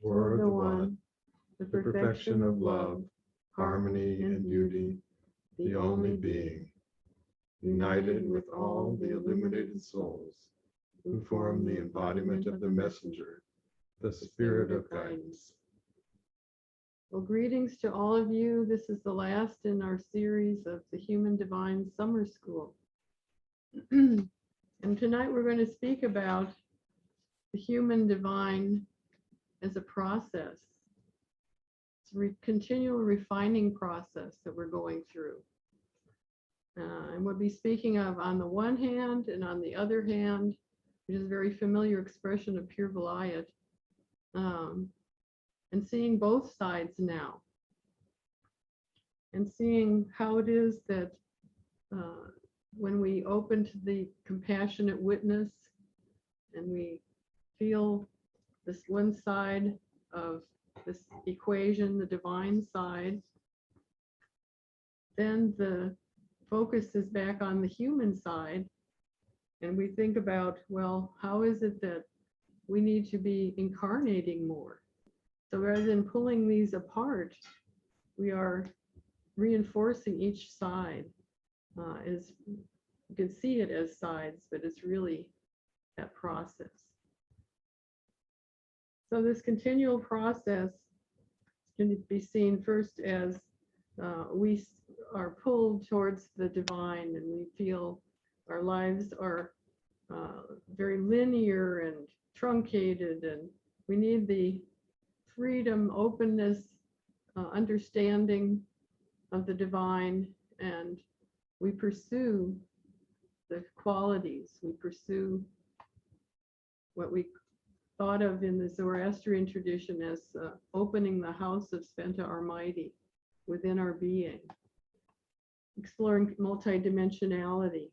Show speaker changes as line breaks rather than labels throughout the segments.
toward the One, the perfection of love, harmony, and beauty, the only being, united with all the illuminated souls who form the embodiment of the messenger, the spirit of guidance.
Well, greetings to all of you. This is the last in our series of the Human Divine Summer School. And tonight we're going to speak about the human divine as a process. It's a continual refining process that we're going through. And we'll be speaking of on the one hand and on the other hand, which is a very familiar expression of Pure Vilayat, and seeing both sides now. And seeing how it is that when we open to the compassionate witness and we feel this one side of this equation, the divine side, then the focus is back on the human side. And we think about, well, how is it that we need to be incarnating more? So rather than pulling these apart, we are reinforcing each side. As you can see it as sides, but it's really that process. So this continual process can be seen first as we are pulled towards the divine, and we feel our lives are very linear and truncated, and we need the freedom, openness, understanding of the divine, and we pursue the qualities. We pursue what we thought of in the Zoroastrian tradition as opening the house of Sveta Almighty within our being, exploring multidimensionality.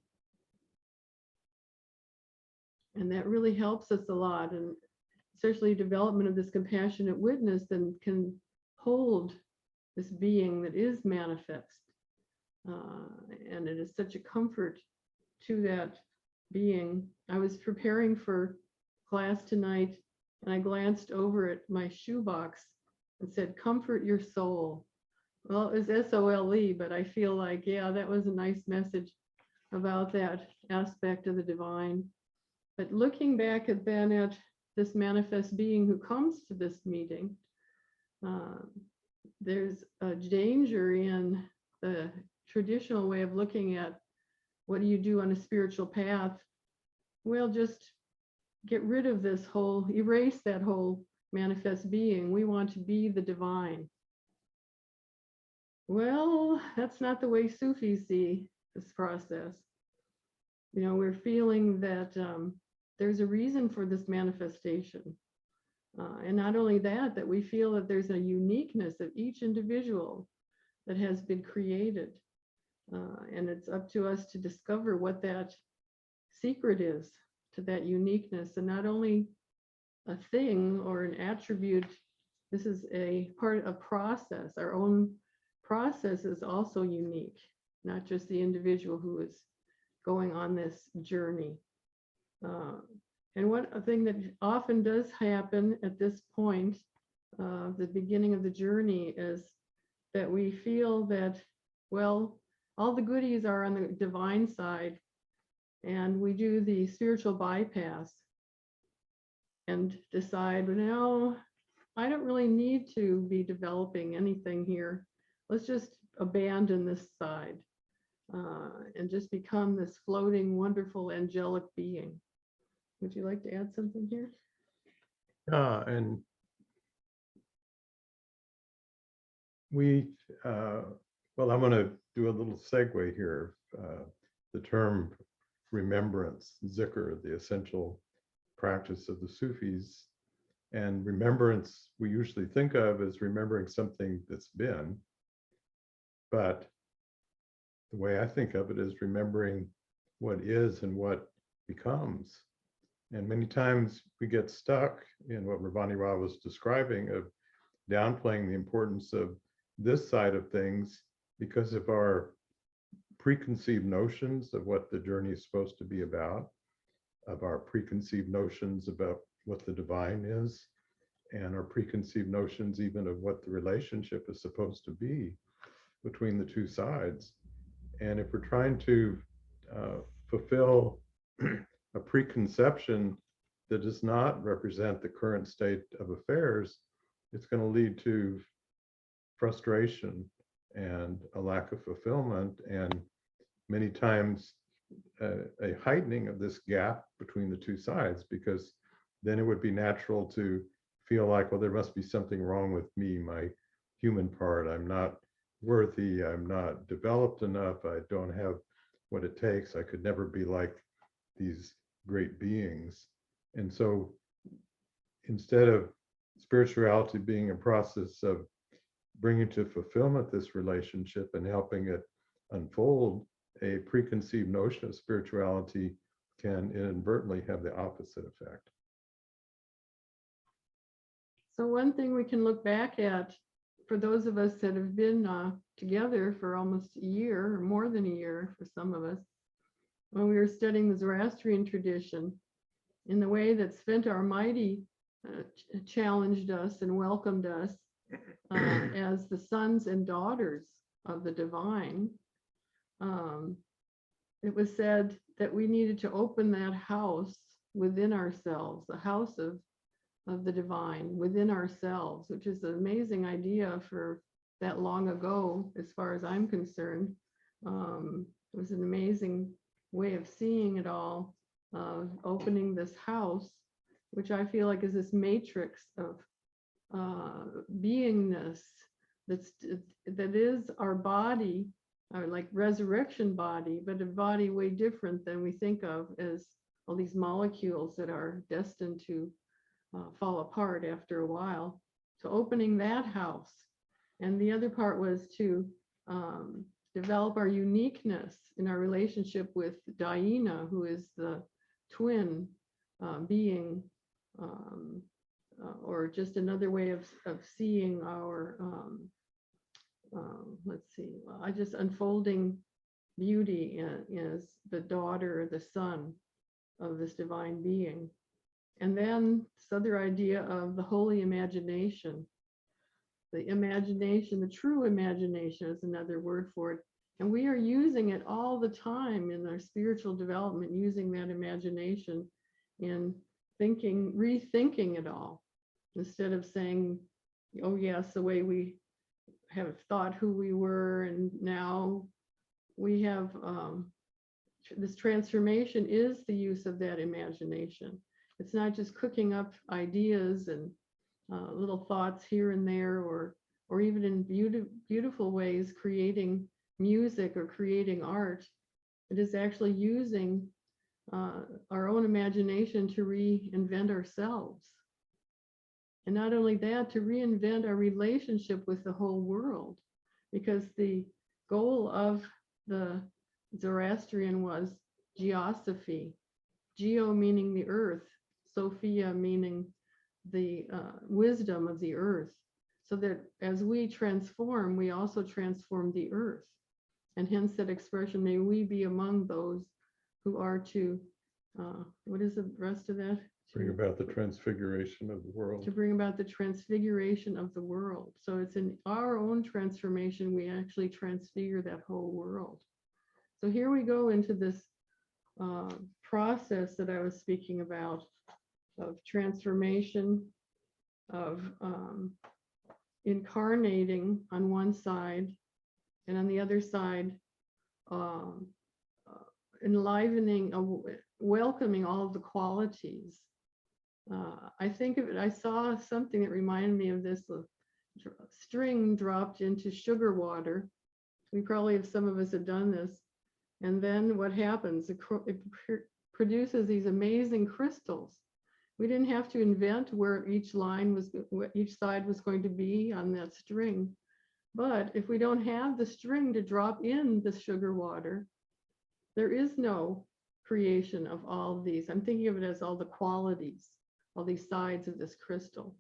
And that really helps us a lot, and especially development of this compassionate witness then can hold this being that is manifest. And it is such a comfort to that being. I was preparing for class tonight, and I glanced over at my shoebox and said, comfort your soul. Well, it was SOLE, but I feel like, yeah, that was a nice message about that aspect of the divine. But looking back at then at this manifest being who comes to this meeting, there's a danger in the traditional way of looking at what do you do on a spiritual path. Well, just get rid of this whole, erase that whole manifest being. We want to be the divine. Well, that's not the way Sufis see this process. You know, we're feeling that there's a reason for this manifestation. And not only that, that we feel that there's a uniqueness of each individual that has been created. And it's up to us to discover what that secret is to that uniqueness, and not only a thing or an attribute. This is a part of a process. Our own process is also unique, not just the individual who is going on this journey. And one thing that often does happen at this point, the beginning of the journey, is that we feel that, well, all the goodies are on the divine side, and we do the spiritual bypass and decide, well, no, I don't really need to be developing anything here. Let's just abandon this side and just become this floating, wonderful, angelic being. Would you like to add something here?
And we, well, I'm going to do a little segue here. The term remembrance, zikr, the essential practice of the Sufis. And remembrance, we usually think of as remembering something that's been. But the way I think of it is remembering what is and what becomes. And many times we get stuck in what Ravani Ra was describing of downplaying the importance of this side of things because of our preconceived notions of what the journey is supposed to be about, of our preconceived notions about what the divine is, and our preconceived notions even of what the relationship is supposed to be between the two sides. And if we're trying to fulfill a preconception that does not represent the current state of affairs, it's going to lead to frustration and a lack of fulfillment, and many times a heightening of this gap between the two sides, because then it would be natural to feel like, well, there must be something wrong with me, my human part. I'm not worthy. I'm not developed enough. I don't have what it takes. I could never be like these great beings. And so instead of spirituality being a process of bringing to fulfillment this relationship and helping it unfold, a preconceived notion of spirituality can inadvertently have the opposite effect.
So one thing we can look back at, for those of us that have been together for almost a year, or more than a year for some of us, when we were studying the Zoroastrian tradition, in the way that Sventar Mighty challenged us and welcomed us as the sons and daughters of the divine. It was said that we needed to open that house within ourselves, the house of the divine within ourselves, which is an amazing idea for that long ago, as far as I'm concerned. It was an amazing way of seeing it all, opening this house, which I feel like is this matrix of beingness that is our body, our like resurrection body, but a body way different than we think of as all these molecules that are destined to fall apart after a while. So opening that house. And the other part was to develop our uniqueness in our relationship with Diana, who is the twin being, or just another way of seeing our, let's see, I just unfolding beauty as the daughter, the son of this divine being. And then this other idea of the holy imagination. The imagination, the true imagination is another word for it. And we are using it all the time in our spiritual development, using that imagination in thinking, rethinking it all, instead of saying, oh yes, the way we have thought who we were, and now we have this transformation is the use of that imagination. It's not just cooking up ideas and little thoughts here and there, or even in beautiful ways, creating music or creating art. It is actually using our own imagination to reinvent ourselves. And not only that, to reinvent our relationship with the whole world, because the goal of the Zoroastrian was geosophy, geo meaning the earth, Sophia meaning the wisdom of the earth, so that as we transform, we also transform the earth. And hence that expression, may we be among those who are to, what is the rest of that?
Bring about the transfiguration of the world.
To bring about the transfiguration of the world. So it's in our own transformation, we actually transfigure that whole world. So here we go into this process that I was speaking about, of transformation, of incarnating on one side, and on the other side, enlivening, welcoming all of the qualities. I think of it, I saw something that reminded me of this string dropped into sugar water. We probably have, some of us have done this. And then what happens? It produces these amazing crystals. We didn't have to invent where each side was going to be on that string. But if we don't have the string to drop in the sugar water, there is no creation of all of these. I'm thinking of it as all the qualities, all these sides of this crystal.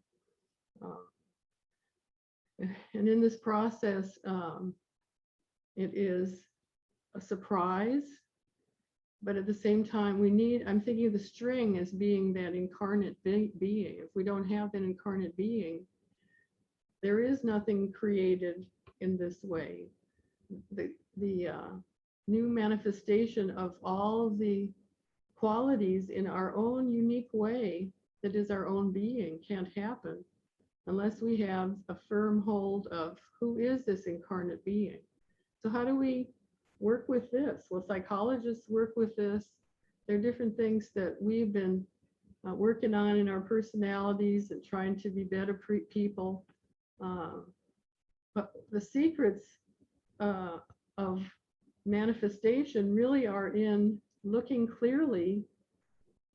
And in this process, it is a surprise, But at the same time, I'm thinking of the string as being that incarnate being. If we don't have that incarnate being, there is nothing created in this way. The new manifestation of all the qualities in our own unique way that is our own being can't happen unless we have a firm hold of who is this incarnate being. So how do we work with this? Well, psychologists work with this. There are different things that we've been working on in our personalities and trying to be better people. But the secrets of manifestation really are in looking clearly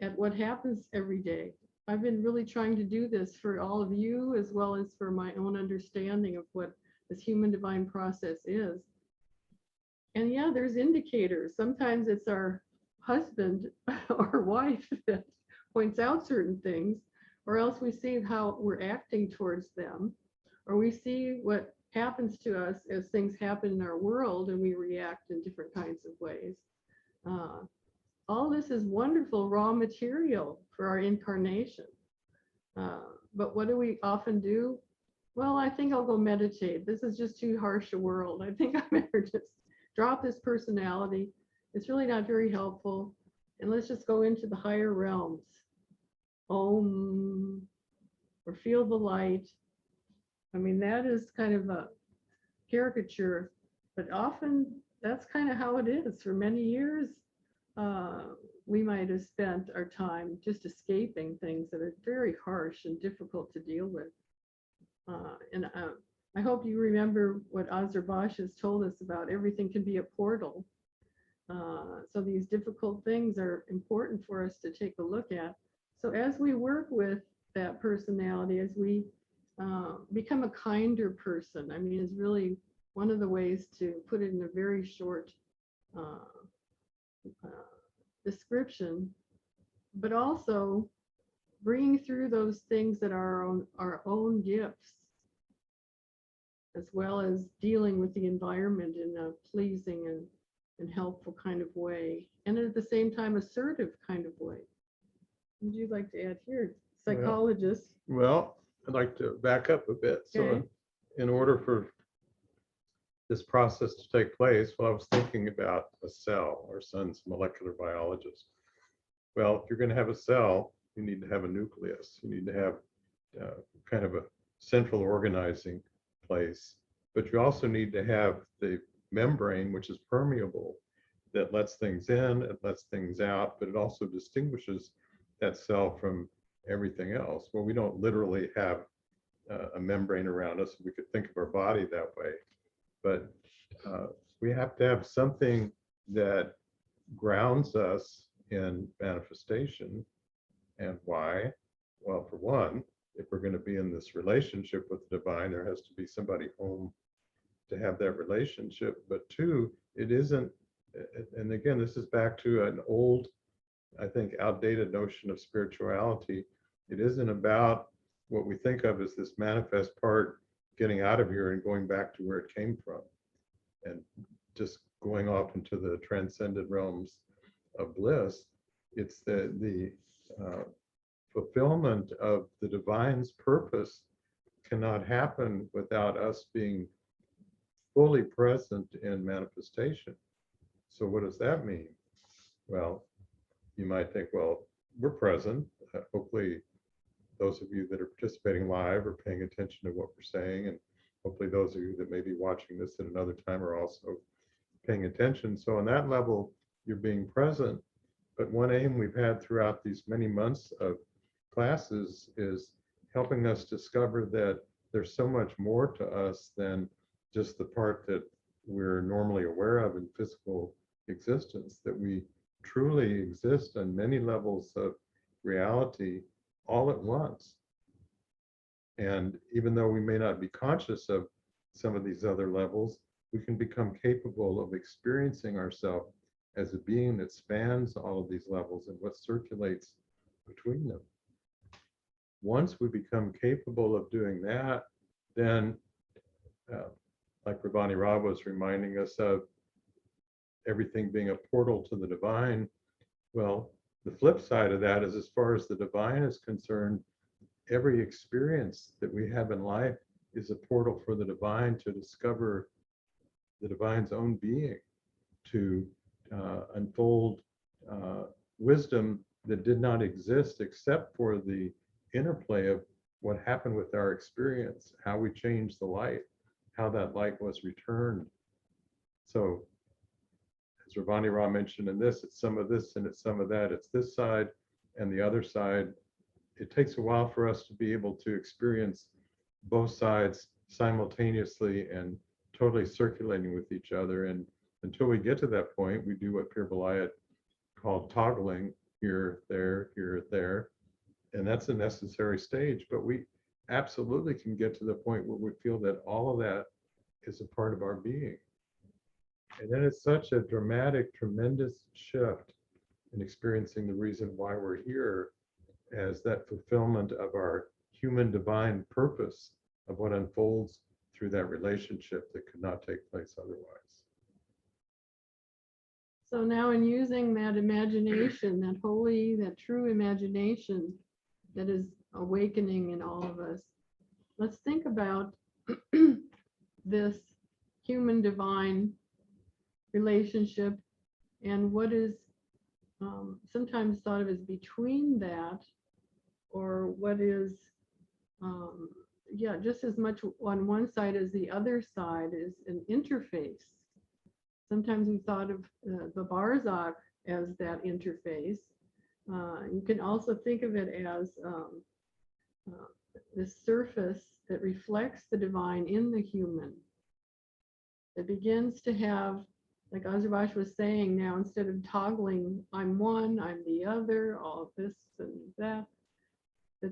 at what happens every day. I've been really trying to do this for all of you, as well as for my own understanding of what this human divine process is. And yeah, there's indicators. Sometimes it's our husband or wife that points out certain things, or else we see how we're acting towards them, or we see what happens to us as things happen in our world and we react in different kinds of ways. All this is wonderful raw material for our incarnation. But what do we often do? Well, I think I'll go meditate. This is just too harsh a world. I think I better just drop this personality. It's really not very helpful. And let's just go into the higher realms. Om, or feel the light. I mean, that is kind of a caricature, but often that's kind of how it is. For many years, we might have spent our time just escaping things that are very harsh and difficult to deal with. And I hope you remember what Azar-Bosch has told us about everything can be a portal. So these difficult things are important for us to take a look at. So as we work with that personality, as we become a kinder person, I mean, is really one of the ways to put it in a very short description, but also bringing through those things that are our own gifts, as well as dealing with the environment in a pleasing and helpful kind of way, and at the same time assertive kind of way. Would you like to add here, psychologist?
Well, I'd like to back up a bit.
Okay.
So in order for this process to take place, well, I was thinking about a cell. Our son's a molecular biologist. Well, if you're going to have a cell, you need to have a nucleus. You need to have kind of a central organizing place, but you also need to have the membrane, which is permeable, that lets things in, it lets things out, but it also distinguishes that cell from everything else. Well, we don't literally have a membrane around us. We could think of our body that way, but we have to have something that grounds us in manifestation. And why? Well, for one, if we're going to be in this relationship with the divine, there has to be somebody home to have that relationship. But two, it isn't, and again, this is back to an old, I think, outdated notion of spirituality. It isn't about what we think of as this manifest part getting out of here and going back to where it came from and just going off into the transcendent realms of bliss. It's the fulfillment of the divine's purpose cannot happen without us being fully present in manifestation. So what does that mean? Well, you might think, well, we're present. Hopefully those of you that are participating live are paying attention to what we're saying, and hopefully those of you that may be watching this at another time are also paying attention. So on that level, you're being present. But one aim we've had throughout these many months of classes is helping us discover that there's so much more to us than just the part that we're normally aware of in physical existence, that we truly exist on many levels of reality all at once. And even though we may not be conscious of some of these other levels, we can become capable of experiencing ourselves as a being that spans all of these levels and what circulates between them. Once we become capable of doing that, then like Ravani Ra was reminding us of, everything being a portal to the divine, Well, the flip side of that is, as far as the divine is concerned, every experience that we have in life is a portal for the divine to discover the divine's own being, to unfold wisdom that did not exist except for the interplay of what happened with our experience, how we changed the light, how that light was returned. So, as Ravani Ra mentioned in this, it's some of this and it's some of that. It's this side and the other side. It takes a while for us to be able to experience both sides simultaneously and totally circulating with each other. And until we get to that point, we do what Pir Vilayat called toggling, here, there. And that's a necessary stage. But we absolutely can get to the point where we feel that all of that is a part of our being. And then it's such a dramatic, tremendous shift in experiencing the reason why we're here as that fulfillment of our human divine purpose of what unfolds through that relationship that could not take place otherwise.
So now, in using that imagination, that holy, that true imagination that is awakening in all of us, let's think about this human divine relationship and what is sometimes thought of as between that, or what is just as much on one side as the other side is an interface. Sometimes we thought of the Barzakh as that interface. You can also think of it as the surface that reflects the divine in the human. It begins to have, like Ajahn was saying now, instead of toggling, I'm one, I'm the other, all this and that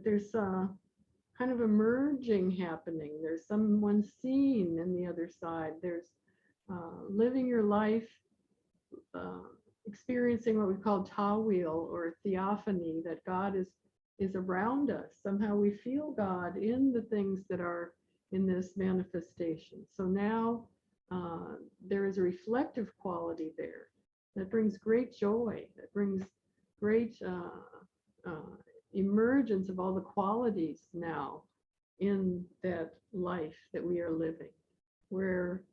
there's kind of a merging happening. There's someone seen in the other side. There's living your life, experiencing what we call tawil or theophany, that God is around us. Somehow we feel God in the things that are in this manifestation. So now there is a reflective quality there that brings great joy, that brings great emergence of all the qualities now in that life that we are living, where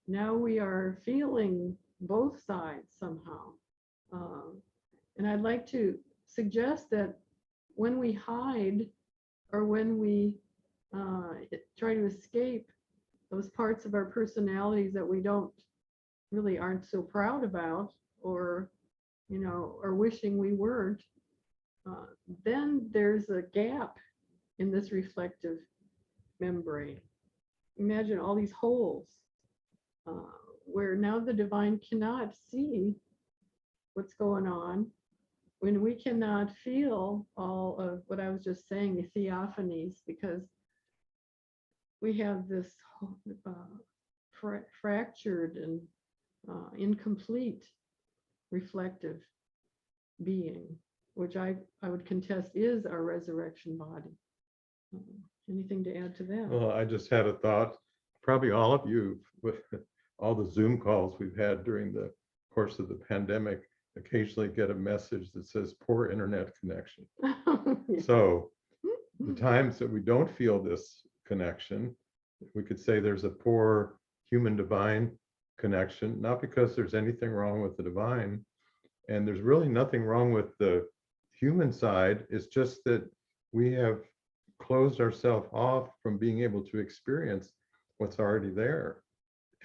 now we are feeling both sides somehow. And I'd like to suggest that when we hide or when we try to escape those parts of our personalities that we aren't so proud about, or or wishing we weren't, then there's a gap in this reflective membrane. Imagine all these holes where now the divine cannot see what's going on, when we cannot feel all of what I was just saying, the theophanies, because we have this fractured and incomplete reflective being, which I would contest is our resurrection body. Anything to add to that?
Well, I just had a thought. Probably all of you, with all the Zoom calls we've had during the course of the pandemic, occasionally get a message that says poor internet connection.
Yeah.
So the times that we don't feel this connection, we could say there's a poor human divine connection, not because there's anything wrong with the divine, and there's really nothing wrong with the human side. It's just that we have closed ourselves off from being able to experience what's already there.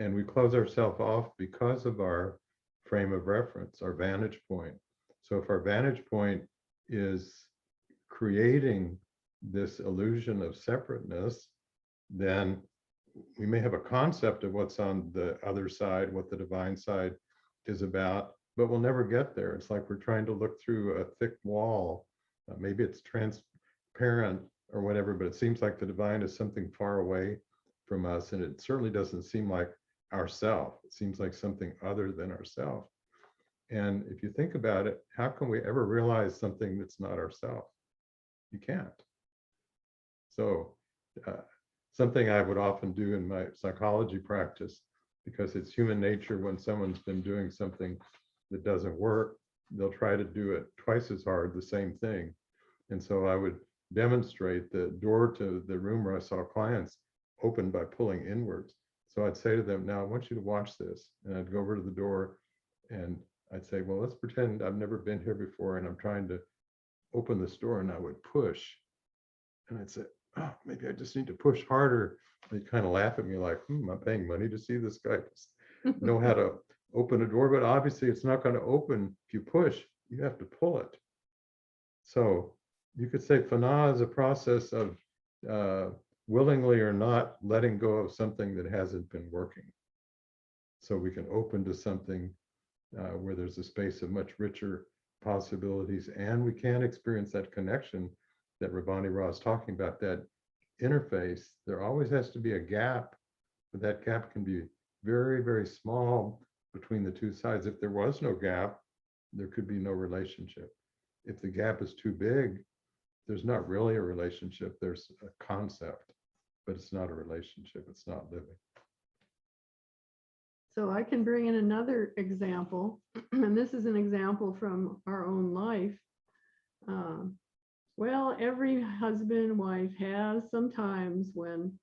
And we close ourselves off because of our frame of reference, our vantage point. So if our vantage point is creating this illusion of separateness, then we may have a concept of what's on the other side, what the divine side is about, but we'll never get there. It's like we're trying to look through a thick wall. Maybe it's transparent or whatever, but it seems like the divine is something far away from us, and it certainly doesn't seem like ourself. It seems like something other than ourself. And if you think about it, how can we ever realize something that's not ourself? You can't. So something I would often do in my psychology practice, because it's human nature when someone's been doing something that doesn't work, they'll try to do it twice as hard, the same thing. And so I would demonstrate the door to the room where I saw clients open by pulling inwards. So I'd say to them, now I want you to watch this. And I'd go over to the door and I'd say, well, let's pretend I've never been here before and I'm trying to open this door, and I would push. And I'd say, oh, maybe I just need to push harder. They'd kind of laugh at me like, I'm paying money to see this guy know how to open a door, but obviously it's not going to open if you push, you have to pull it. So you could say Fana is a process of willingly or not letting go of something that hasn't been working. So we can open to something where there's a space of much richer possibilities, and we can experience that connection that Ravani Ra is talking about, that interface. There always has to be a gap, but that gap can be very, very small between the two sides. If there was no gap, there could be no relationship. If the gap is too big, there's not really a relationship. There's a concept, but it's not a relationship. It's not living.
So I can bring in another example, and this is an example from our own life. Well, every husband and wife has some times when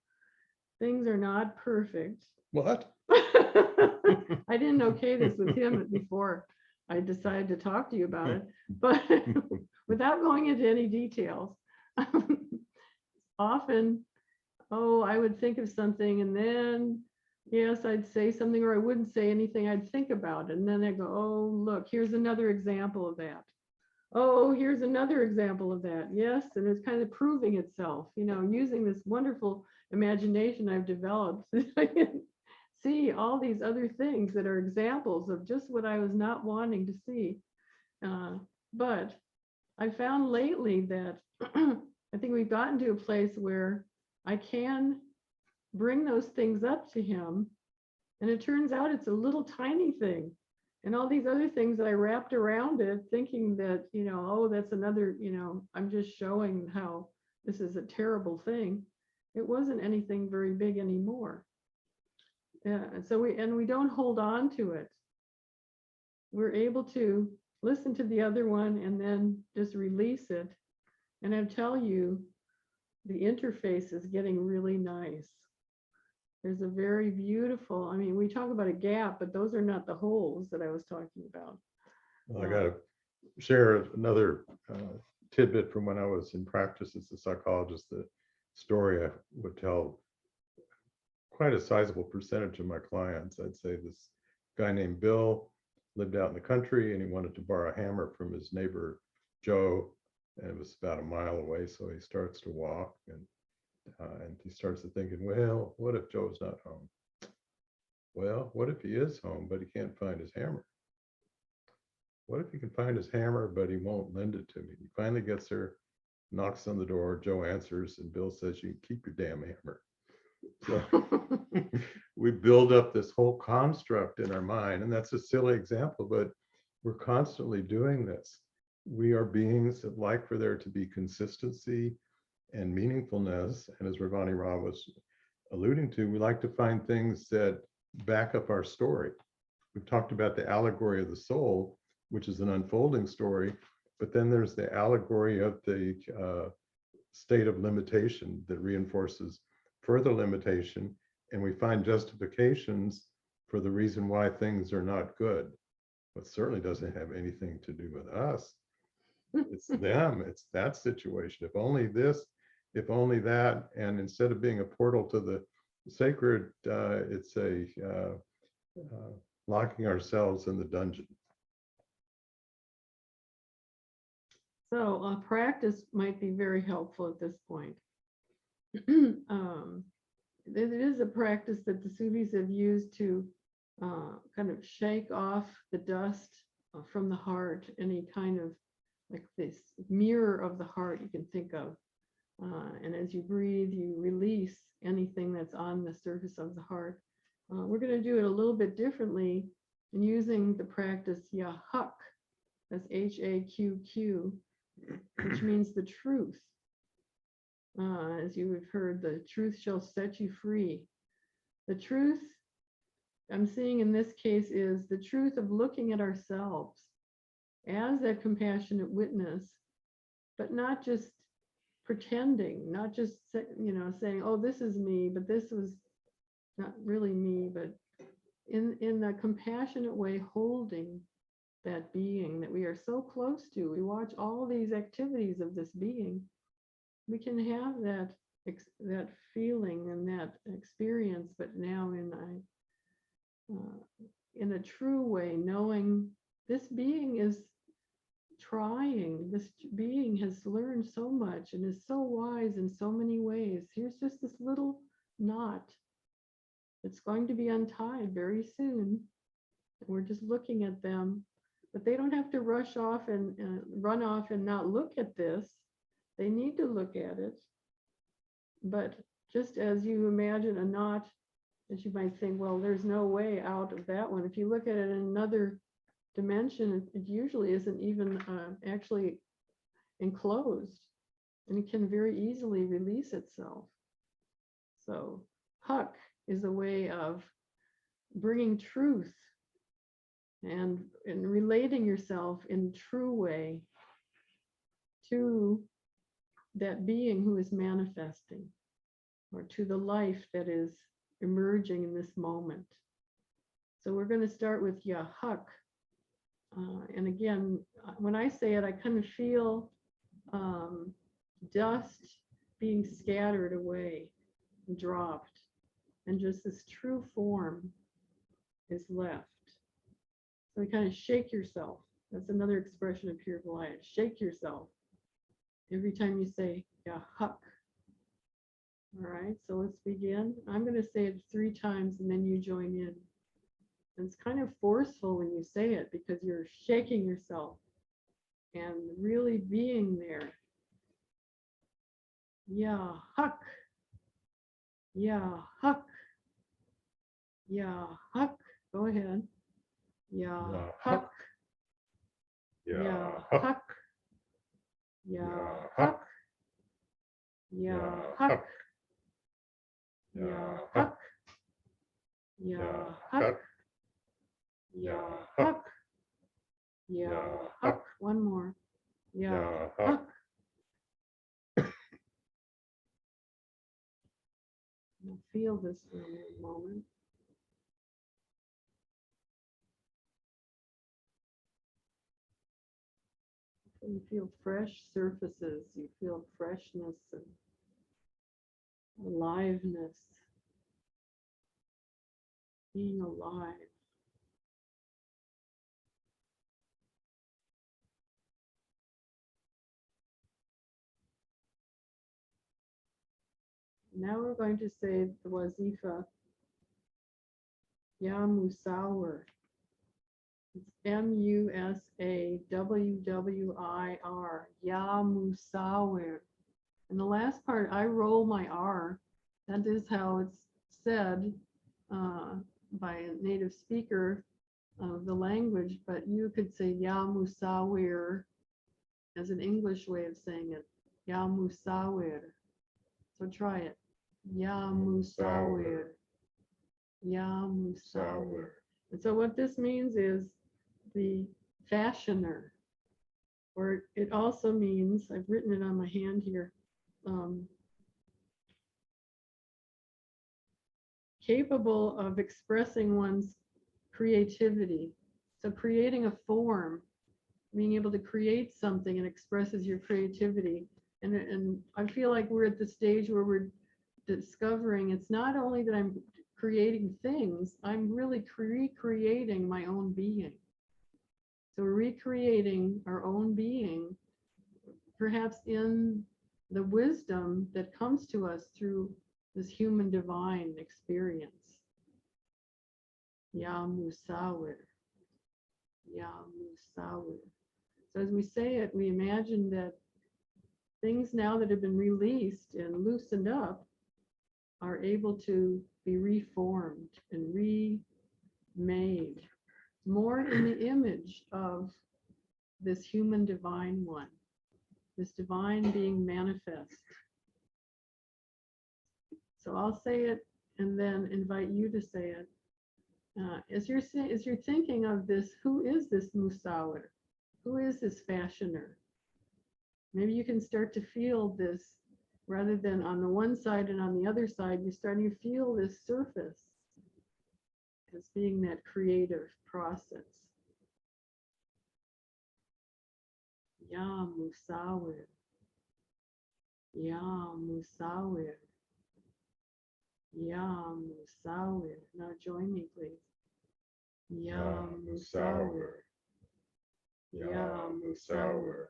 things are not perfect.
What?
I didn't okay this with him before I decided to talk to you about it, but without going into any details, often, I would think of something and then, yes, I'd say something, or I wouldn't say anything. I'd think about it. And then I go, oh, look, here's another example of that. Oh, here's another example of that. Yes. And it's kind of proving itself, using this wonderful imagination I've developed. I can see all these other things that are examples of just what I was not wanting to see. But I found lately that I think we've gotten to a place where I can bring those things up to him. And it turns out it's a little tiny thing. And all these other things that I wrapped around it, thinking that, that's another, I'm just showing how this is a terrible thing. It wasn't anything very big anymore. Yeah. So we don't hold on to it. We're able to listen to the other one and then just release it. And I tell you, the interface is getting really nice. There's a very beautiful, we talk about a gap, but those are not the holes that I was talking about.
Well, I got to share another tidbit from when I was in practice as a psychologist. The story I would tell quite a sizable percentage of my clients. I'd say this guy named Bill lived out in the country and he wanted to borrow a hammer from his neighbor, Joe, and it was about a mile away. So he starts to walk and he starts to thinking, well, what if Joe's not home? Well, what if he is home, but he can't find his hammer? What if he can find his hammer, but he won't lend it to me? He finally gets there, knocks on the door, Joe answers, and Bill says, you can keep your damn hammer. So we build up this whole construct in our mind, and that's a silly example, but we're constantly doing this. We are beings that like for there to be consistency and meaningfulness, and as Ravani Ra was alluding to, we like to find things that back up our story. We've talked about the allegory of the soul, which is an unfolding story, but then there's the allegory of the state of limitation that reinforces further limitation, and we find justifications for the reason why things are not good. But certainly doesn't have anything to do with us. It's them, it's that situation. If only this, if only that, and instead of being a portal to the sacred, it's a locking ourselves in the dungeon.
So a practice might be very helpful at this point. It is a practice that the Sufis have used to kind of shake off the dust from the heart, any kind of like this mirror of the heart you can think of. And as you breathe, you release anything that's on the surface of the heart. We're going to do it a little bit differently in using the practice Yahuk, that's H-A-Q-Q, which means the truth. As you have heard, the truth shall set you free. The truth I'm seeing in this case is the truth of looking at ourselves. as that compassionate witness, but not just pretending, not just saying, oh, this is me, but this was not really me, but in a compassionate way, holding that being that we are so close to. We watch all these activities of this being. We can have that feeling and that experience, but now in a true way, knowing this being is trying. This being has learned so much and is so wise in so many ways. Here's just this little knot that's going to be untied very soon. We're just looking at them, but they don't have to rush off and run off and not look at this. They need to look at it. But just as you imagine a knot, that you might think, well, there's no way out of that one. If you look at it in another dimension, it usually isn't even actually enclosed, and it can very easily release itself. So Huck is a way of bringing truth and relating yourself in true way to that being who is manifesting, or to the life that is emerging in this moment. So we're going to start with Huck. And again, when I say it, I kind of feel dust being scattered away, dropped, and just this true form is left. So you kind of shake yourself. That's another expression of pure Goliath. Shake yourself every time you say Huck. All right, so let's begin. I'm going to say it 3 times and then you join in. And it's kind of forceful when you say it because you're shaking yourself and really being there. Huck. Huck. Huck. Go ahead. Huck.
Huck.
Huck. Huck. Huck. Huck. Huck. Huck. Huck. One more. Huck. I'll feel this for a moment. You feel fresh surfaces. You feel freshness and aliveness. Being alive. Now we're going to say the wazifa, Ya Musawwir. It's Musawwir, Ya Musawwir. And the last part, I roll my R. That is how it's said by a native speaker of the language, but you could say Ya Musawwir as an English way of saying it. Ya Musawwir. So try it. Ya Musawwir. Ya Musawwir. And so what this means is the fashioner, or it also means, I've written it on my hand here, capable of expressing one's creativity. So creating a form, being able to create something and expresses your creativity. And I feel like we're at the stage where we're discovering it's not only that I'm creating things, I'm really recreating my own being. So we're recreating our own being, perhaps in the wisdom that comes to us through this human divine experience. Ya Musawwir. Ya Musawwir. So as we say it, we imagine that things now that have been released and loosened up are able to be reformed and remade more in the image of this human divine one, this divine being manifest. So I'll say it and then invite you to say it. As you're thinking of this, who is this Musawwir? Who is this fashioner? Maybe you can start to feel this rather than on the one side and on the other side, you're starting to feel this surface as being that creative process. Ya Musawir. Ya Musawir. Ya Musawir. Now join me, please. Ya Musawir. Ya Musawir.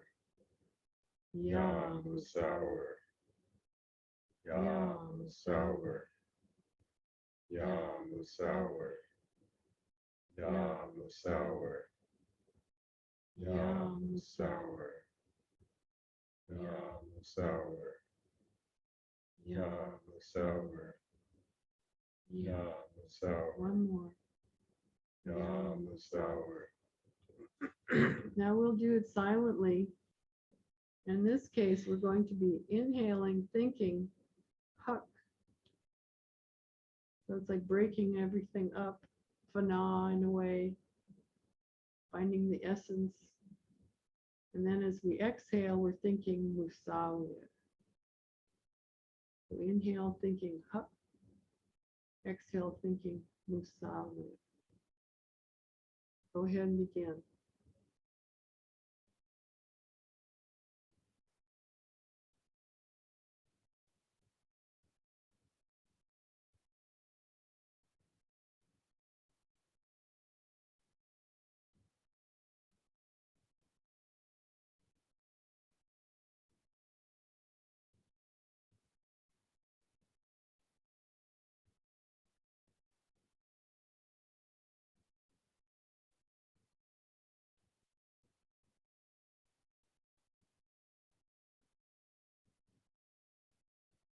Ya Musawir.
Ya Musawir. Ya Musawir. Ya Musawir. Ya Musawir. Ya Musawir. Ya Musawir. Ya Musawir.
One more.
Ya Musawir.
Now we'll do it silently. In this case, we're going to be inhaling, thinking, huk. So it's like breaking everything up, fana in a way, finding the essence. And then as we exhale, we're thinking musawir. So inhale, thinking huk. Exhale, thinking musawir. Go ahead and begin.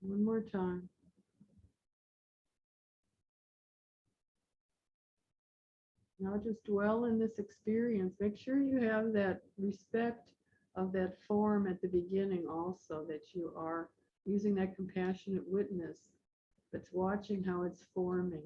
One more time. Now just dwell in this experience. Make sure you have that respect of that form at the beginning also, that you are using that compassionate witness that's watching how it's forming.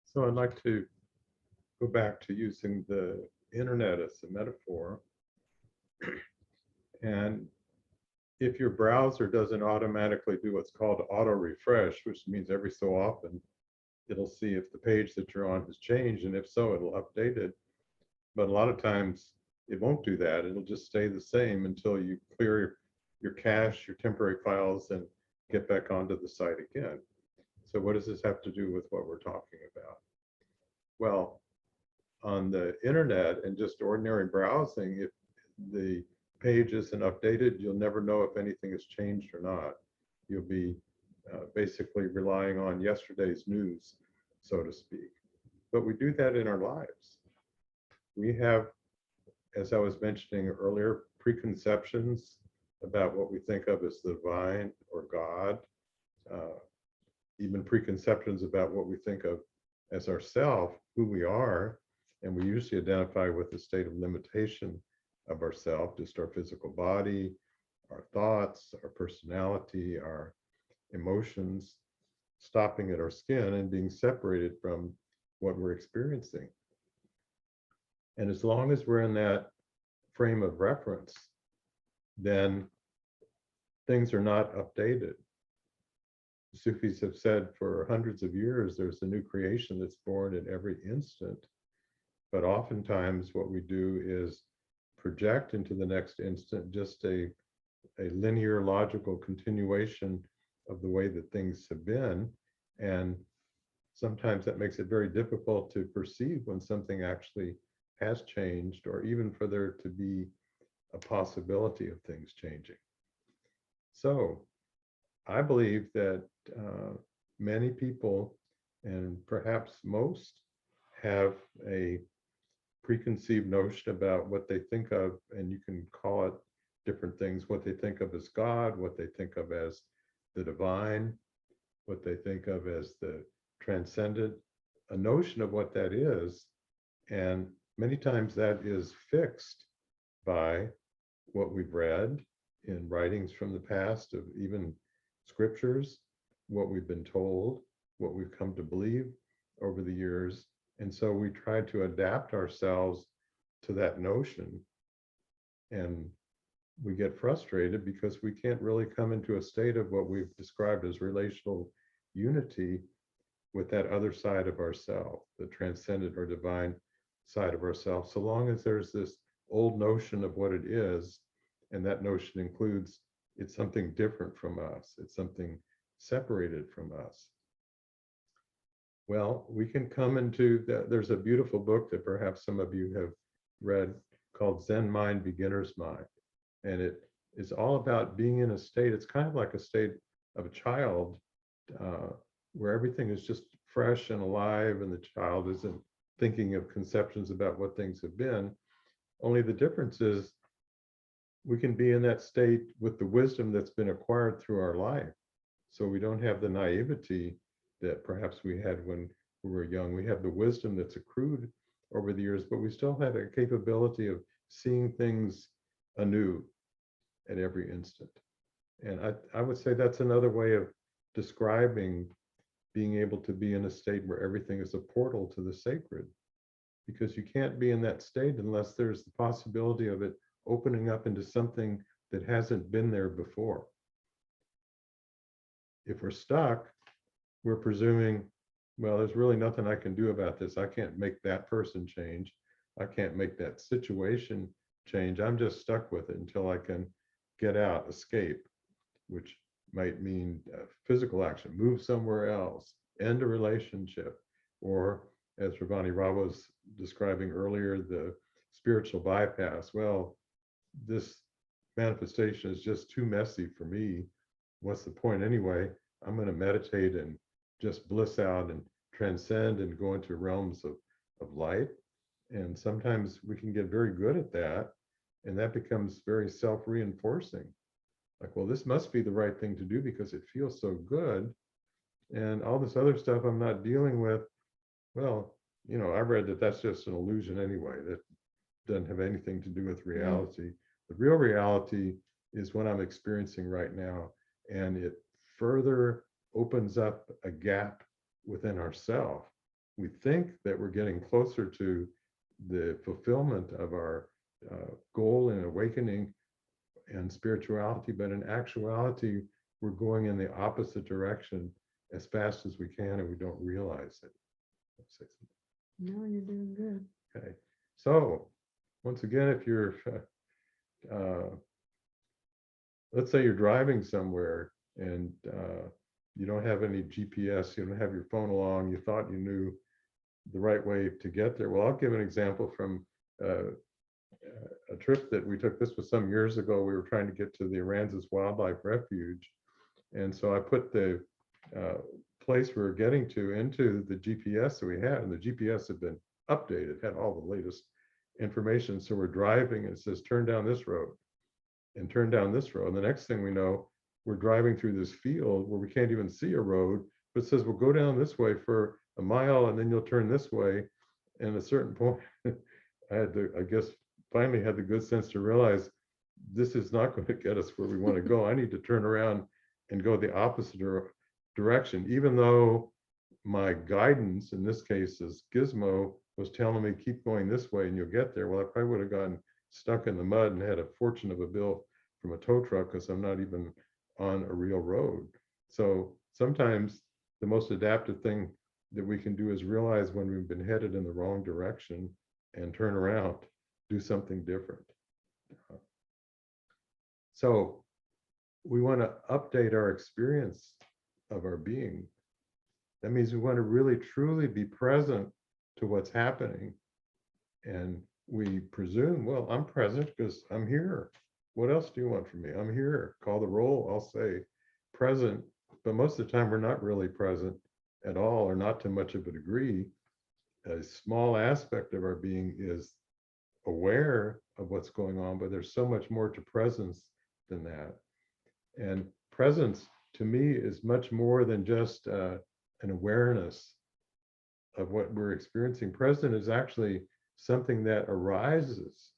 So I'd like to go back to using the internet as a metaphor. And if your browser doesn't automatically do what's called auto refresh, which means every so often it'll see if the page that you're on has changed, and if so, it'll update it. But a lot of times it won't do that. It'll just stay the same until you clear your cache, your temporary files, and get back onto the site again. So what does this have to do with what we're talking about? Well, on the internet and just ordinary browsing, if the page isn't updated, you'll never know if anything has changed or not. You'll be basically relying on yesterday's news, so to speak. But we do that in our lives. We have, as I was mentioning earlier, preconceptions about what we think of as the divine or God, even preconceptions about what we think of as ourself, who we are, and we usually identify with the state of limitation of ourself, just our physical body, our thoughts, our personality, our emotions, stopping at our skin and being separated from what we're experiencing. And as long as we're in that frame of reference, then things are not updated. Sufis have said for hundreds of years, there's a new creation that's born in every instant. But oftentimes what we do is project into the next instant just a linear logical continuation of the way that things have been. And sometimes that makes it very difficult to perceive when something actually has changed, or even for there to be a possibility of things changing. So I believe that many people, and perhaps most, have a preconceived notion about what they think of, and you can call it different things, what they think of as God, what they think of as the divine, what they think of as the transcendent, a notion of what that is. And many times that is fixed by what we've read in writings from the past, of even scriptures, what we've been told, what we've come to believe over the years. And so we try to adapt ourselves to that notion. And we get frustrated because we can't really come into a state of what we've described as relational unity with that other side of ourself, the transcendent or divine side of ourself, so long as there's this old notion of what it is. And that notion includes it's something different from us, it's something separated from us. Well, we can come into that. There's a beautiful book that perhaps some of you have read called Zen Mind, Beginner's Mind. And it is all about being in a state, it's kind of like a state of a child, where everything is just fresh and alive, and the child isn't thinking of conceptions about what things have been. Only the difference is we can be in that state with the wisdom that's been acquired through our life. So we don't have the naivety that perhaps we had when we were young. We have the wisdom that's accrued over the years, but we still have a capability of seeing things anew at every instant. And I would say that's another way of describing being able to be in a state where everything is a portal to the sacred, because you can't be in that state unless there's the possibility of it opening up into something that hasn't been there before. If we're stuck, we're presuming, well, there's really nothing I can do about this. I can't make that person change. I can't make that situation change. I'm just stuck with it until I can get out, escape, which might mean physical action, move somewhere else, end a relationship, or as Ravani Ra was describing earlier, the spiritual bypass. Well, this manifestation is just too messy for me. What's the point anyway? I'm going to meditate and just bliss out and transcend and go into realms of light. And sometimes we can get very good at that, and that becomes very self-reinforcing. Like, well, this must be the right thing to do because it feels so good. And all this other stuff I'm not dealing with, well, I read that that's just an illusion anyway. That doesn't have anything to do with reality. The real reality is what I'm experiencing right now. And it further opens up a gap within ourselves. We think that we're getting closer to the fulfillment of our goal in awakening and spirituality, but in actuality, we're going in the opposite direction as fast as we can, and we don't realize it.
No, you're doing good.
Okay, so once again, if you're, let's say you're driving somewhere and you don't have any GPS, you don't have your phone along, you thought you knew the right way to get there. Well, I'll give an example from a trip that we took. This was some years ago. We were trying to get to the Aransas Wildlife Refuge. And so I put the place we were getting to into the GPS that we had, and the GPS had been updated, had all the latest information. So we're driving and it says, turn down this road and turn down this road. And the next thing we know, we're driving through this field where we can't even see a road, but it says, well, go down this way for a mile and then you'll turn this way. And at a certain point, I had to, I guess, finally had the good sense to realize this is not going to get us where we want to go. I need to turn around and go the opposite direction, even though my guidance in this case is Gizmo was telling me keep going this way and you'll get there. Well, I probably would have gotten stuck in the mud and had a fortune of a bill from a tow truck because I'm not even on a real road. So sometimes the most adaptive thing that we can do is realize when we've been headed in the wrong direction and turn around, do something different. So we want to update our experience of our being. That means we want to really truly be present to what's happening. And we presume, well, I'm present because I'm here. What else do you want from me? I'm here. Call the roll. I'll say present. But most of the time, we're not really present at all, or not to much of a degree. A small aspect of our being is aware of what's going on, but there's so much more to presence than that. And presence to me is much more than just an awareness of what we're experiencing. Present is actually something that arises,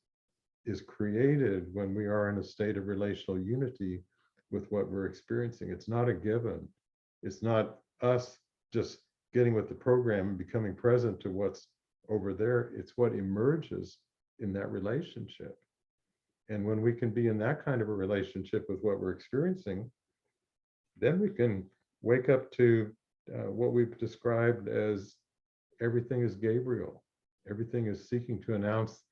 is created when we are in a state of relational unity with what we're experiencing. It's not a given. It's not us just getting with the program and becoming present to what's over there. It's what emerges in that relationship. And when we can be in that kind of a relationship with what we're experiencing, then we can wake up to what we've described as everything is Gabriel. Everything is seeking to announce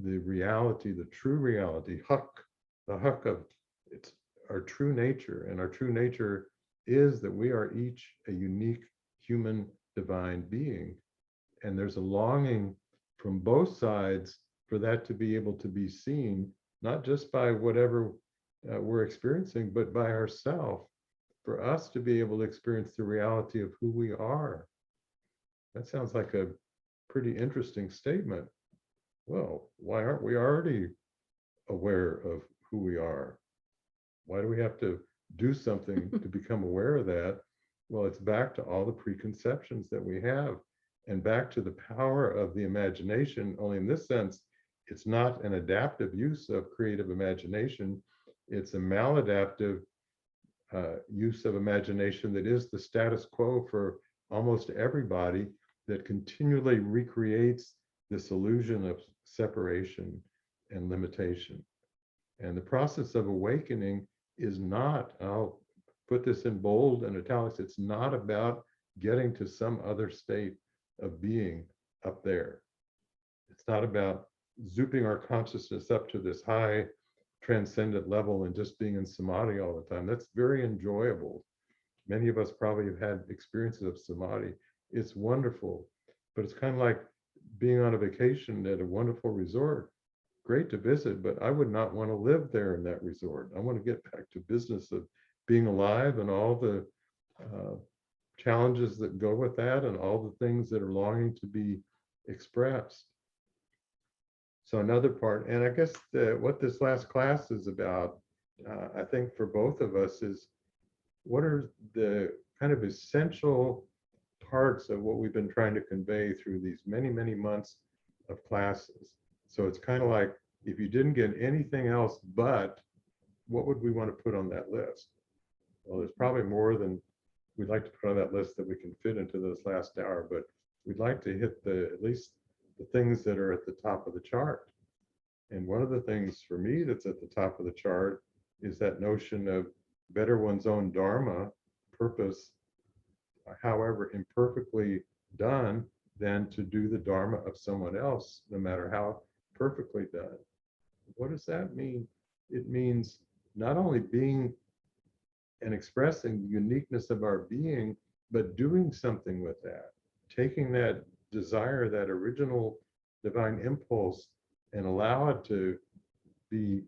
the reality, the true reality, Huk, the Huk of it's our true nature. And our true nature is that we are each a unique human divine being. And there's a longing from both sides for that to be able to be seen, not just by whatever we're experiencing, but by ourselves, for us to be able to experience the reality of who we are. That sounds like a pretty interesting statement. Well, why aren't we already aware of who we are? Why do we have to do something to become aware of that? Well, it's back to all the preconceptions that we have, and back to the power of the imagination. Only in this sense, it's not an adaptive use of creative imagination. It's a maladaptive use of imagination that is the status quo for almost everybody, that continually recreates this illusion of separation and limitation. And the process of awakening is not, I'll put this in bold and italics, it's not about getting to some other state of being up there. It's not about zooping our consciousness up to this high transcendent level and just being in samadhi all the time. That's very enjoyable. Many of us probably have had experiences of samadhi. It's wonderful, but it's kind of like being on a vacation at a wonderful resort. Great to visit, but I would not want to live there in that resort. I want to get back to business of being alive and all the challenges that go with that, and all the things that are longing to be expressed. So another part, and I guess what this last class is about, I think for both of us, is what are the kind of essential parts of what we've been trying to convey through these many, many months of classes. So it's kind of like, if you didn't get anything else but, what would we want to put on that list? Well, there's probably more than we'd like to put on that list that we can fit into this last hour, but we'd like to hit at least the things that are at the top of the chart. And one of the things for me that's at the top of the chart is that notion of better one's own dharma, purpose, however imperfectly done, than to do the dharma of someone else, no matter how perfectly done. What does that mean? It means not only being and expressing the uniqueness of our being, but doing something with that, taking that desire, that original divine impulse, and allow it to be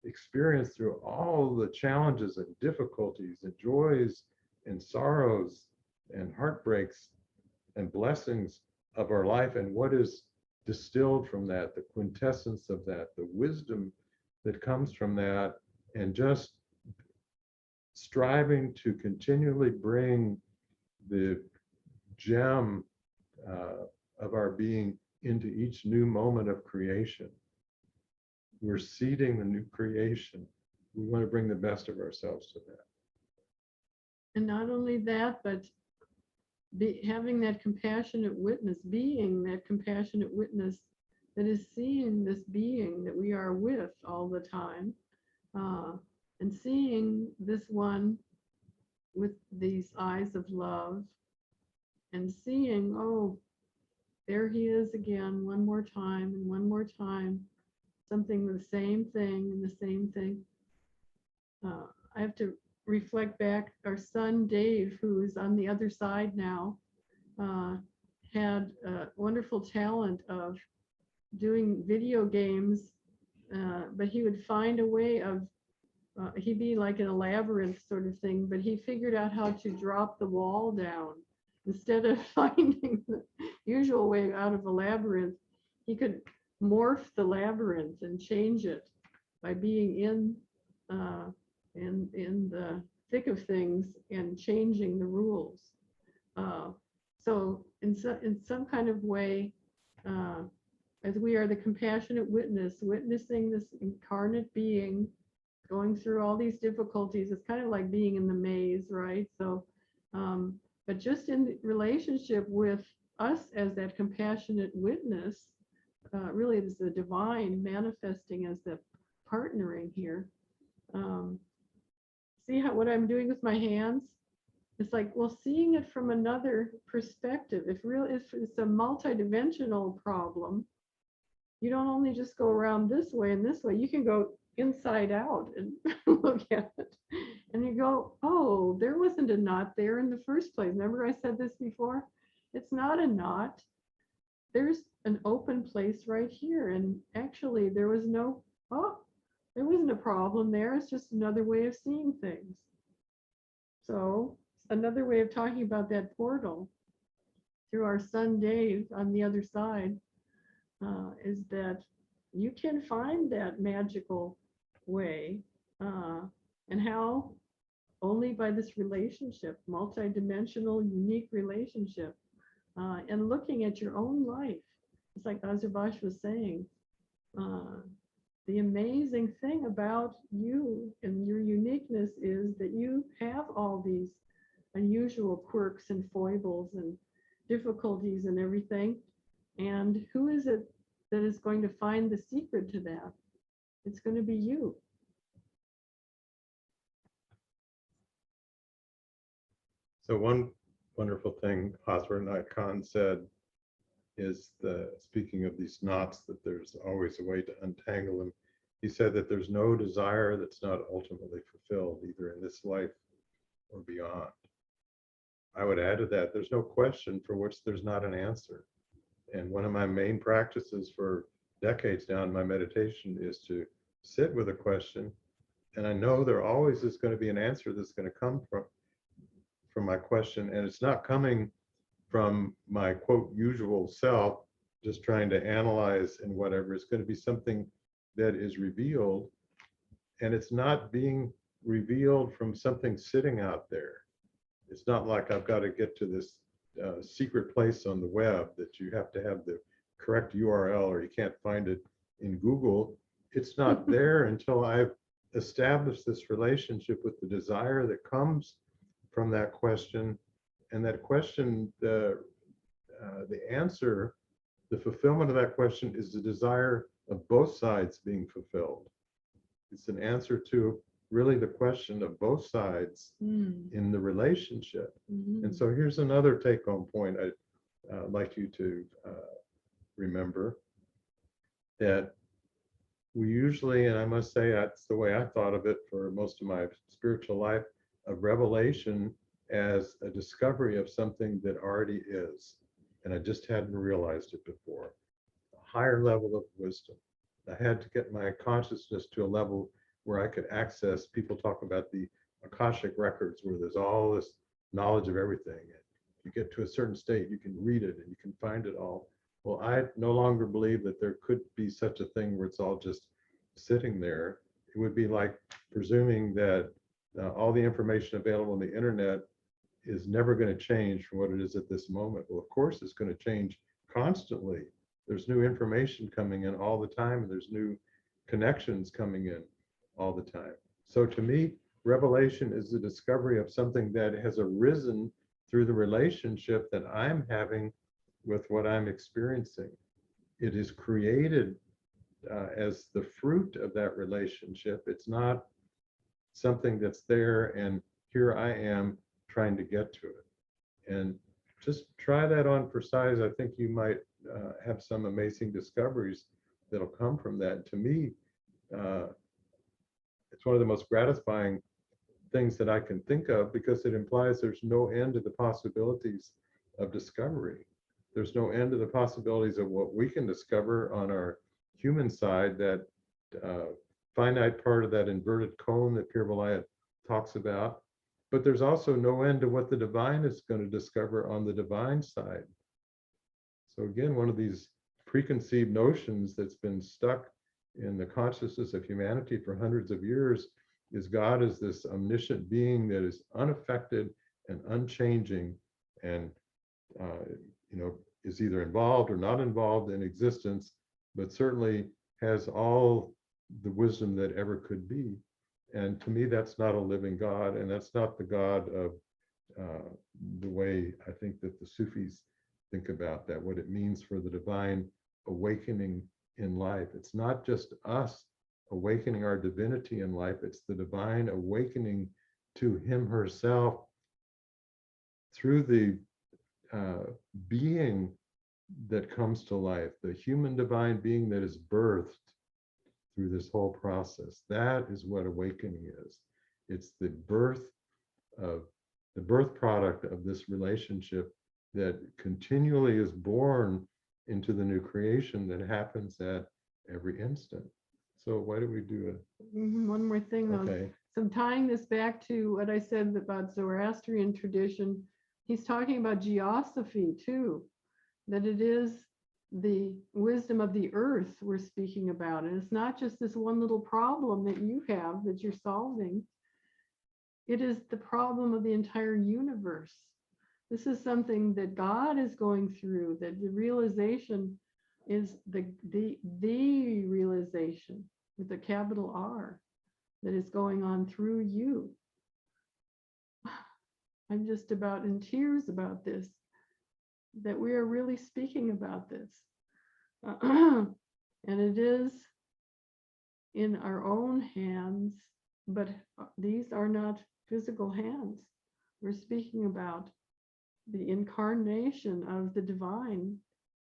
experienced through all the challenges and difficulties and joys and sorrows and heartbreaks and blessings of our life, and what is distilled from that, the quintessence of that, the wisdom that comes from that, and just striving to continually bring the gem of our being into each new moment of creation. We're seeding the new creation. We want to bring the best of ourselves to that.
And not only that, but having that compassionate witness, being that compassionate witness that is seeing this being that we are with all the time, and seeing this one with these eyes of love, and seeing, oh, there he is again, one more time and one more time, something, the same thing and the same thing. I have to reflect back. Our son Dave, who's on the other side now, had a wonderful talent of doing video games, but he would find a way of, he'd be like in a labyrinth sort of thing, but he figured out how to drop the wall down. Instead of finding the usual way out of a labyrinth, he could morph the labyrinth and change it by being in the thick of things and changing the rules. So in some kind of way, as we are the compassionate witness, witnessing this incarnate being going through all these difficulties, it's kind of like being in the maze, right? So, but just in relationship with us as that compassionate witness, really is the divine manifesting as the partnering here. See what I'm doing with my hands? It's like, well, seeing it from another perspective. If it's a multidimensional problem, you don't only just go around this way and this way, you can go inside out and look at it. And you go, oh, there wasn't a knot there in the first place. Remember I said this before? It's not a knot. There's an open place right here. And actually there wasn't a problem there. It's just another way of seeing things. So another way of talking about that portal through our son Dave on the other side is that you can find that magical way, and how? Only by this relationship, multidimensional, unique relationship, and looking at your own life. It's like Azurbash was saying, the amazing thing about you and your uniqueness is that you have all these unusual quirks and foibles and difficulties and everything. And who is it that is going to find the secret to that? It's going to be you.
So one wonderful thing Hazrat Knight Khan said is, speaking of these knots, that there's always a way to untangle them. He said that there's no desire that's not ultimately fulfilled, either in this life or beyond. I would add to that, there's no question for which there's not an answer. And one of my main practices for decades now in my meditation is to sit with a question, and I know there always is going to be an answer that's going to come from my question, and it's not coming from my quote usual self, just trying to analyze and whatever. It's going to be something that is revealed, and it's not being revealed from something sitting out there. It's not like I've got to get to this secret place on the web that you have to have the correct URL or you can't find it in Google. It's not there until I've established this relationship with the desire that comes from that question. And that question, the answer, the fulfillment of that question is the desire of both sides being fulfilled. It's an answer to really the question of both sides in the relationship. And so here's another take-home point I'd like you to remember, that we usually, and I must say that's the way I thought of it for most of my spiritual life, of revelation as a discovery of something that already is, and I just hadn't realized it before. A higher level of wisdom. I had to get my consciousness to a level where I could access, people talk about the Akashic records, where there's all this knowledge of everything. And you get to a certain state, you can read it and you can find it all. Well, I no longer believe that there could be such a thing where it's all just sitting there. It would be like presuming that all the information available on the internet is never going to change from what it is at this moment. Well, of course, it's going to change constantly. There's new information coming in all the time, and there's new connections coming in all the time. So to me, revelation is the discovery of something that has arisen through the relationship that I'm having with what I'm experiencing. It is created as the fruit of that relationship. It's not something that's there and here I am trying to get to it. And just try that on for size. I think you might have some amazing discoveries that'll come from that. To me, It's one of the most gratifying things that I can think of because it implies there's no end to the possibilities of discovery. There's no end to the possibilities of what we can discover on our human side, that finite part of that inverted cone that Pierre Vilayet talks about. But there's also no end to what the divine is going to discover on the divine side. So again, one of these preconceived notions that's been stuck in the consciousness of humanity for hundreds of years is God is this omniscient being that is unaffected and unchanging, and is either involved or not involved in existence, but certainly has all the wisdom that ever could be. And to me, that's not a living God, and that's not the God of the way I think that the Sufis think about that, what it means for the divine awakening in life. It's not just us awakening our divinity in life, it's the divine awakening to him herself through the being that comes to life, the human divine being that is birthed through this whole process. That is what awakening is. It's the birth product of this relationship that continually is born into the new creation that happens at every instant. So why do we do it?
One more thing though.
Okay.
So tying this back to what I said about Zoroastrian tradition, he's talking about geosophy too, that it is the wisdom of the earth we're speaking about. And it's not just this one little problem that you have that you're solving. It is the problem of the entire universe. This is something that God is going through, that the realization is the realization with a capital R that is going on through you. I'm just about in tears about this, that we are really speaking about this. And it is in our own hands, but these are not physical hands. We're speaking about the incarnation of the divine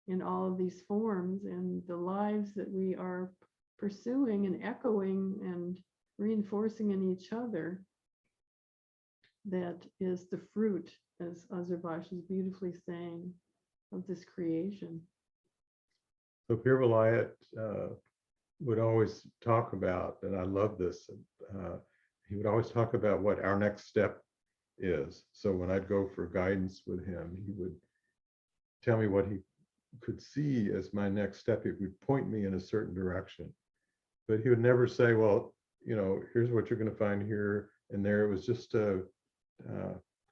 in all of these forms, and the lives that we are pursuing and echoing and reinforcing in each other. That is the fruit, as Azurbash is beautifully saying, of this creation.
So Pierre Vilayet would always talk about, and I love this, he would always talk about what our next step is. So when I'd go for guidance with him, he would tell me what he could see as my next step. He would point me in a certain direction, but he would never say, well, here's what you're going to find here and there. It was just a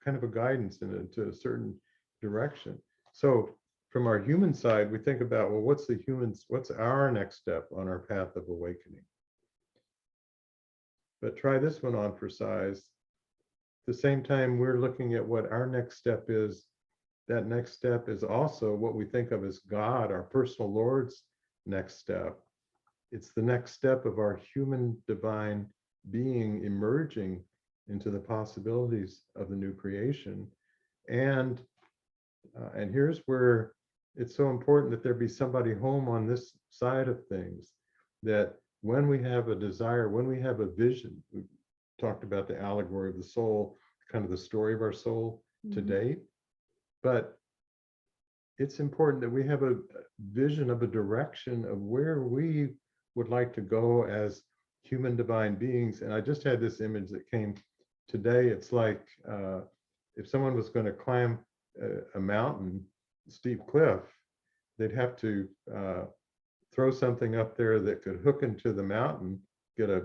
kind of a guidance into a certain direction. So from our human side, we think about, well, what's our next step on our path of awakening? But try this one on for size. At the same time, we're looking at what our next step is. That next step is also what we think of as God, our personal Lord's next step. It's the next step of our human divine being emerging into the possibilities of the new creation. And here's where it's so important that there be somebody home on this side of things, that when we have a desire, when we have a vision, we talked about the allegory of the soul, kind of the story of our soul to date, but it's important that we have a vision of a direction of where we would like to go as human divine beings. And I just had this image that came today. It's like if someone was going to climb a mountain, steep cliff, they'd have to throw something up there that could hook into the mountain, get a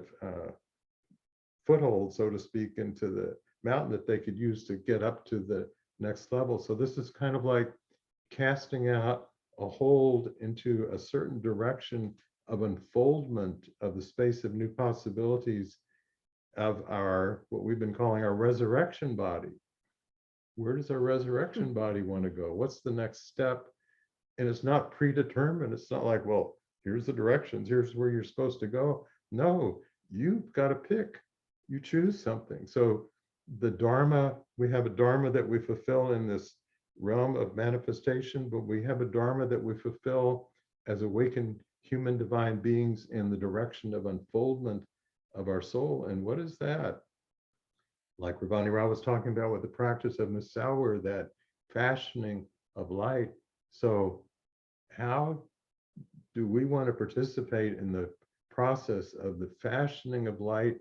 foothold, so to speak, into the mountain that they could use to get up to the next level. So this is kind of like casting out a hold into a certain direction of unfoldment of the space of new possibilities of our, what we've been calling our resurrection body. Where does our resurrection body want to go? What's the next step? And it's not predetermined. It's not like, well, here's the directions, here's where you're supposed to go. No, you've got to pick. You choose something. So the Dharma, we have a Dharma that we fulfill in this realm of manifestation, but we have a Dharma that we fulfill as awakened human divine beings in the direction of unfoldment of our soul. And what is that? Like Ravani Rao was talking about with the practice of Musawwir, that fashioning of light. So how do we want to participate in the process of the fashioning of light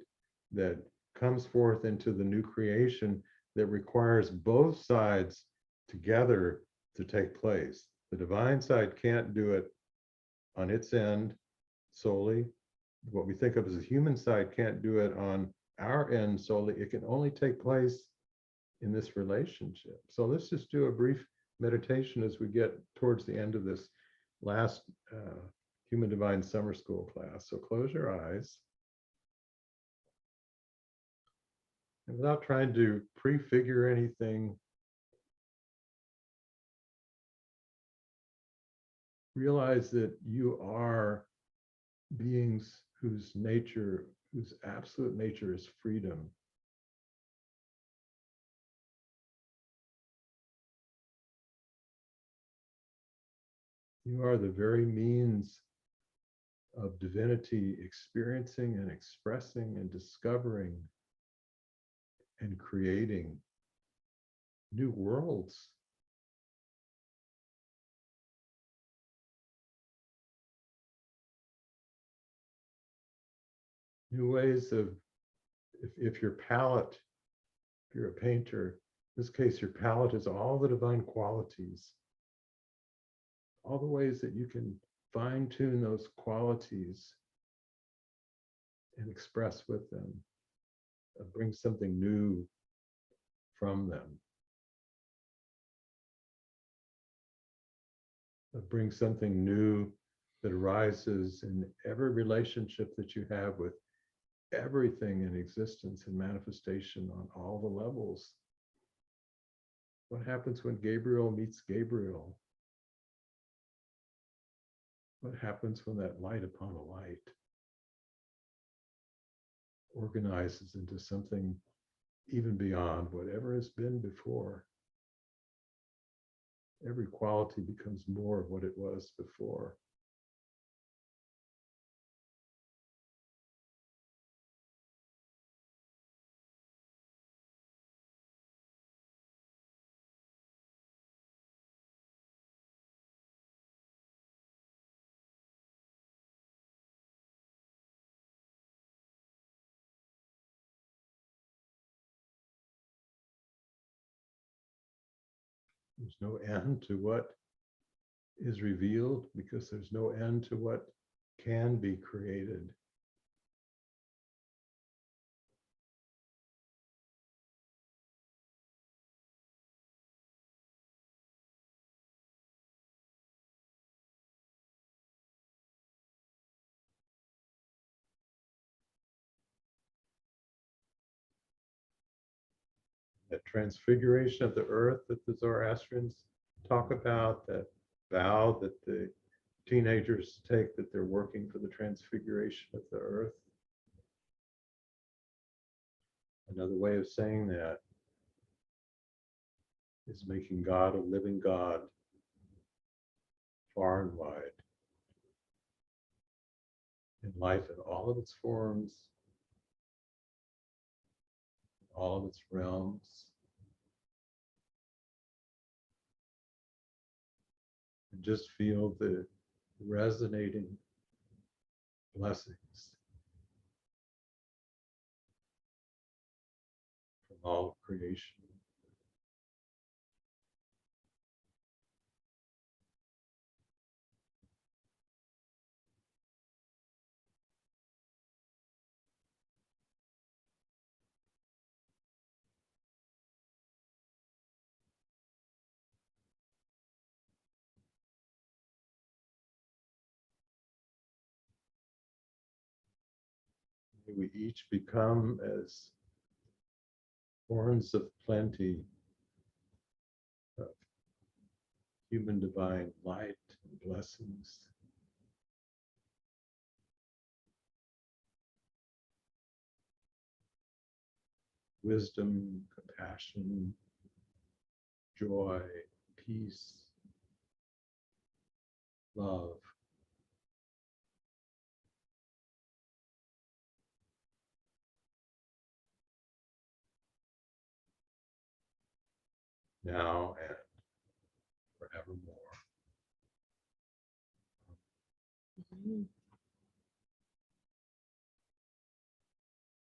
that comes forth into the new creation that requires both sides together to take place? The divine side can't do it on its end solely. What we think of as a human side can't do it on our end solely. It can only take place in this relationship. So let's just do a brief meditation as we get towards the end of this last Human Divine Summer School class. So close your eyes. And without trying to prefigure anything, realize that you are beings whose nature, whose absolute nature is freedom. You are the very means of divinity experiencing and expressing and discovering and creating new worlds. New ways of, if your palette, if you're a painter, in this case, your palette is all the divine qualities, all the ways that you can fine tune those qualities and express with them, bring something new from them, bring something new that arises in every relationship that you have with everything in existence and manifestation on all the levels. What happens when Gabriel meets Gabriel? What happens when that light upon a light organizes into something even beyond whatever has been before? Every quality becomes more of what it was before. There's no end to what is revealed because there's no end to what can be created. That transfiguration of the earth that the Zoroastrians talk about, that vow that the teenagers take, that they're working for the transfiguration of the earth. Another way of saying that is making God a living God far and wide, in life in all of its forms, all of its realms. And just feel the resonating blessings from all of creation. May we each become as horns of plenty of human divine light and blessings. Wisdom, compassion, joy, peace, love. now and forevermore.
Mhm.